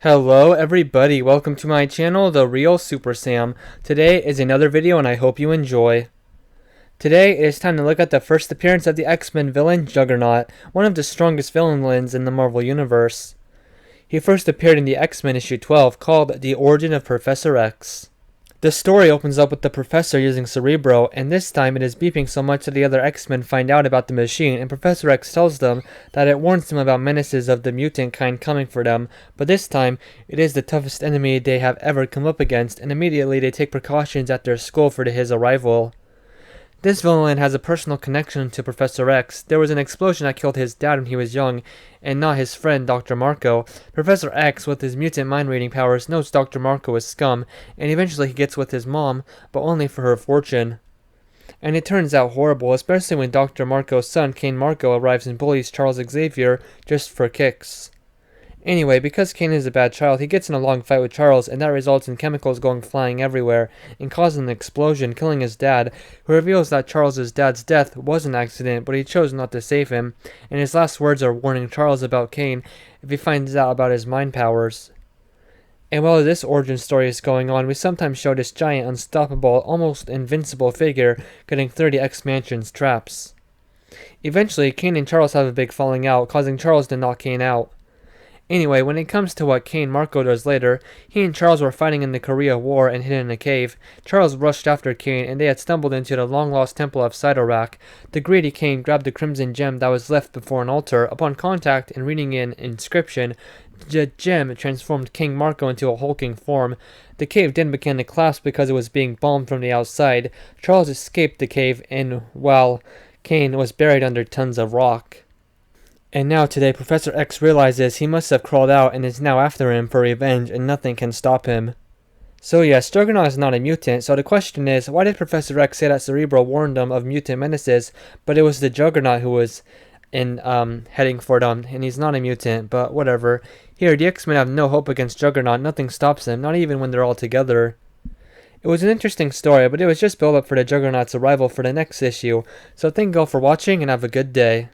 Hello everybody, welcome to my channel, The Real Super Sam. Today is another video and I hope you enjoy. Today it is time to look at the first appearance of the X-Men villain Juggernaut, one of the strongest villains in the Marvel Universe. He first appeared in the X-Men issue 12 called The Origin of Professor X. The story opens up with the Professor using Cerebro, and this time it is beeping so much that the other X-Men find out about the machine, and Professor X tells them that it warns them about menaces of the mutant kind coming for them, but this time it is the toughest enemy they have ever come up against, and immediately they take precautions at their school for his arrival. This villain has a personal connection to Professor X. There was an explosion that killed his dad when he was young, and not his friend Dr. Marco. Professor X, with his mutant mind-reading powers, knows Dr. Marco is scum, and eventually he gets with his mom, but only for her fortune. And it turns out horrible, especially when Dr. Marco's son, Kane Marco, arrives and bullies Charles Xavier just for kicks. Anyway, because Kane is a bad child, he gets in a long fight with Charles, and that results in chemicals going flying everywhere, and causing an explosion, killing his dad, who reveals that Charles' dad's death was an accident, but he chose not to save him, and his last words are warning Charles about Kane if he finds out about his mind powers. And while this origin story is going on, we sometimes show this giant, unstoppable, almost invincible figure getting 30 X-Mansion's traps. Eventually, Kane and Charles have a big falling out, causing Charles to knock Kane out. Anyway, when it comes to what Kane Marco does later, he and Charles were fighting in the Korea War and hidden in a cave. Charles rushed after Kane, and they had stumbled into the long-lost temple of Sidorak. The greedy Kane grabbed the crimson gem that was left before an altar. Upon contact and reading an inscription, the gem transformed King Marco into a hulking form. The cave then began to collapse because it was being bombed from the outside. Charles escaped the cave, and while Kane was buried under tons of rock. And now today, Professor X realizes he must have crawled out and is now after him for revenge, and nothing can stop him. So yes, Juggernaut is not a mutant, so the question is, why did Professor X say that Cerebro warned them of mutant menaces, but it was the Juggernaut who was heading for them, and he's not a mutant, but whatever. Here, the X-Men have no hope against Juggernaut, nothing stops him, not even when they're all together. It was an interesting story, but it was just build up for the Juggernaut's arrival for the next issue, so thank you all for watching, and have a good day.